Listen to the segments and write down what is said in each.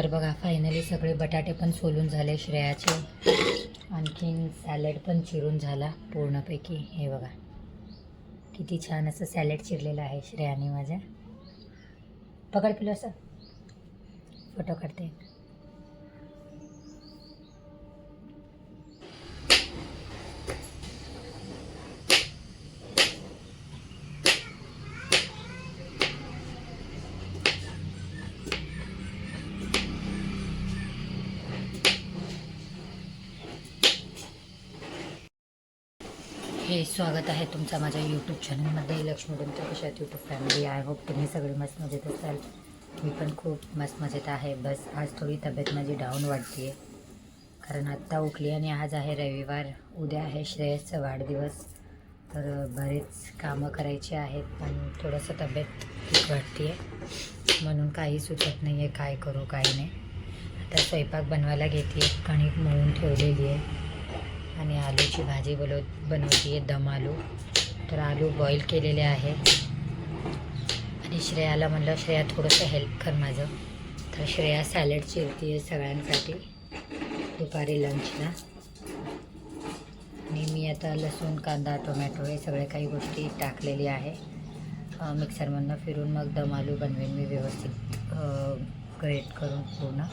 तर बघा फायनली सगळे बटाटे पण सोलून झाले श्रेयाचे. आणखीन सॅलड पण चिरून झाला पूर्णपैकी. हे बघा किती छान असं सॅलड चिरलेलं आहे श्रेयाने माझ्या. पकड पिलो असं फोटो काढते. हे स्वागत आहे तुमचं माझ्या यूट्यूब चॅनलमध्ये. लक्ष्मी तुमच्या कशात यूट्यूब फॅमिली. आय होप तुम्ही सगळे मस्त मजेत असाल. मी पण खूप मस्त मजेत आहे. बस आज थोडी तब्येत माझी डाऊन वाटते कारण आत्ता उठली आणि आज आहे रविवार. उद्या आहे श्रेयसचा वाढदिवस. तर बरेच कामं करायची आहेत पण थोडंसं तब्येत ठीक वाटते म्हणून काही सुचत नाही आहे काय करू काय नाही. आता स्वयंपाक बनवायला घेते. कणिक मळून ठेवलेली आहे आणि आलूची भाजी बनवते आहे, दम आलू. तर आलू बॉईल केलेले आहेत आणि श्रेयाला म्हणलं श्रेया थोडंसं हेल्प कर माझं. तर श्रेया सॅलड चिरते आहे सगळ्यांसाठी दुपारी लंचला. आणि मी आता लसूण कांदा टोमॅटो हे सगळे काही गोष्टी टाकलेली आहे. मिक्सरमधनं फिरून मग दम आलू बनवेन मी व्यवस्थित ग्रेट करून पूर्ण.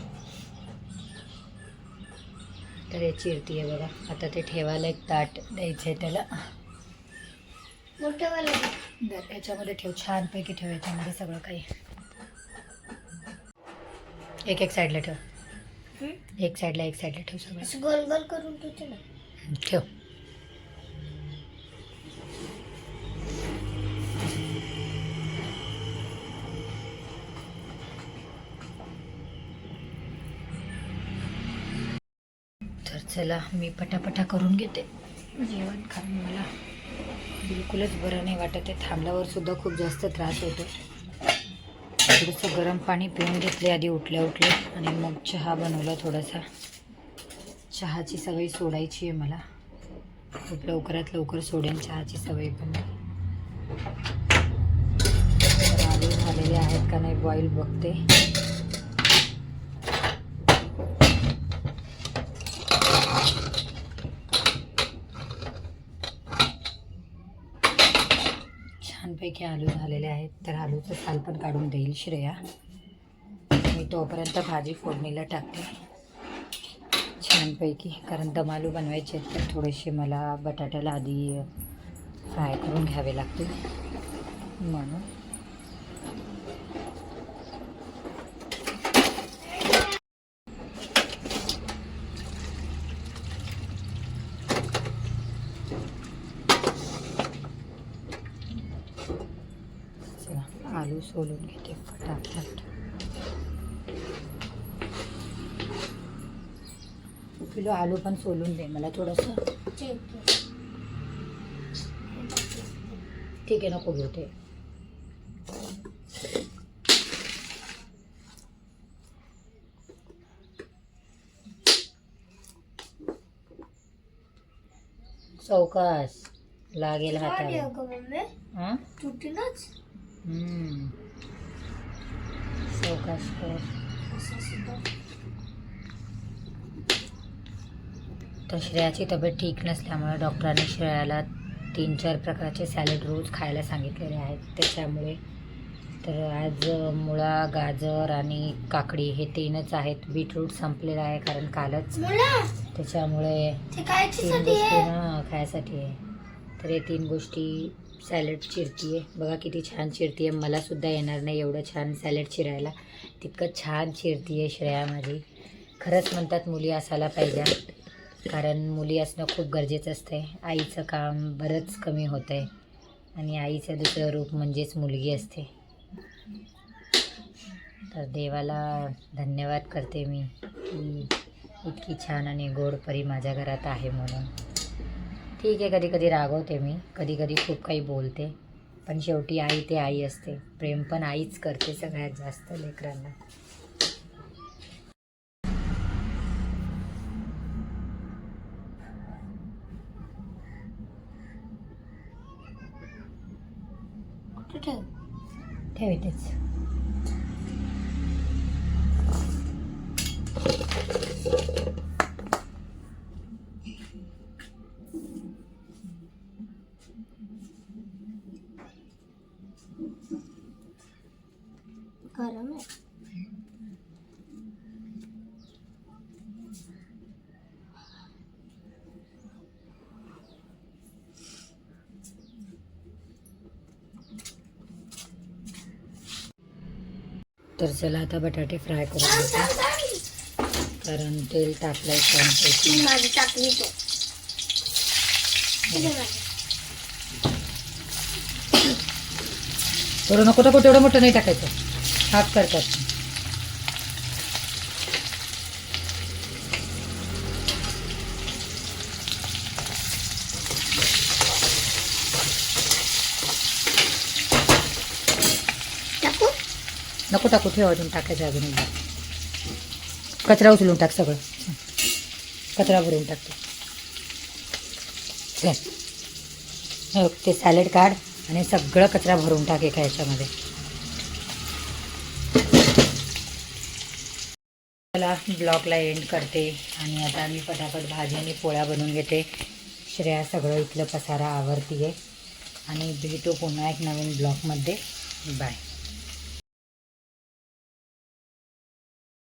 तर हे चिरती आहे बघा. आता ते ठेवायला एक ताट द्यायचं आहे त्याला. याच्यामध्ये ठेव, छानपैकी ठेव. याच्यामध्ये सगळं काही एक एक साईडला ठेव. एक साईडला ठेव सगळं गोल गोल करून ठेव. तर चला मी पटापटा करून घेते जेवण कारण मला बिलकुलच बरं नाही वाटत आहे. थांबल्यावर सुद्धा खूप जास्त त्रास होतो. थोडंसं गरम पाणी पिऊन घेतले आधी उठल्या आणि मग चहा बनवला थोडासा. चहाची सवय सोडायची आहे मला. खूप लवकरात लवकर सोडेन चहाची सवय पण. आलू झालेले आहेत का नाही बॉईल बघते. छानपैकी आलू झालेले आहेत. तर आलूचं साल पण काढून देईल श्रेया. मी तोपर्यंत भाजी फोडणीला टाकते छानपैकी कारण दम आलू बनवायचे आहेत. तर थोडेसे मला बटाट्याला आधी फ्राय करून घ्यावे लागतील म्हणून. आलू सोलून घेते फटाफट. किलो आलू पण सोलून दे मला थोडंसं. ठीक आहे नको घेऊ ते. चौकास लागेल हाताला. हां चौकास कर. तर श्रेयाची तब्येत ठीक नसल्यामुळे डॉक्टरांनी श्रेयाला 3-4 प्रकारचे सॅलड रोज खायला सांगितलेले आहेत. त्याच्यामुळे तर आज मुळा गाजर आणि काकडी हे 3च आहेत. बीटरूट संपलेलं आहे कारण कालच. त्याच्यामुळे 3 गोष्टी ना खायसाठी आहे. तर हे 3 गोष्टी सॅलड चिरती आहे बघा किती छान चिरती आहे. मलासुद्धा येणार नाही एवढं छान सॅलड चिरायला. तितकं छान चिरती आहे श्रेया माझी. खरंच म्हणतात मुली असायला पाहिजे कारण मुली असणं खूप गरजेचं असतं आहे. आईचं काम बरंच कमी होतं आहे आणि आईचं दुसरं रूप म्हणजेच मुलगी असते. तर देवाला धन्यवाद करते मी की इतकी छान आणि गोड परी माझ्या घरात आहे म्हणून. ठीक आहे कधी कधी रागवते मी, कधी कधी खूप काही बोलते पण शेवटी आई ते आई असते. प्रेम पण आईच करते सगळ्यात जास्त लेकरांना. ठेव इथेच. तर चला आता बटाटे फ्राय करून घेते, कारण तेल टाकलंय छानपैकी. माझी टाकली तो थोडं नको तर तेवढं मोठं नाही टाकायचं, हाफ करतात. टाकू नको टाकू, ठेवा अजून, टाकायचं अजून एकदा. कचरा उचलून टाक, सगळं कचरा भरून टाकतो. ते सॅलेड काढ आणि सगळं कचरा भरून टाक एका ह्याच्यामध्ये. मला ब्लॉगला एंड करते आणि आता मी पटापट भाजी आणि पोळ्या बनवून घेते. श्रेया सगळं इथलं पसारा आवरतीये आणि भेटू पुन्हा एक नवीन ब्लॉगमध्ये. बाय.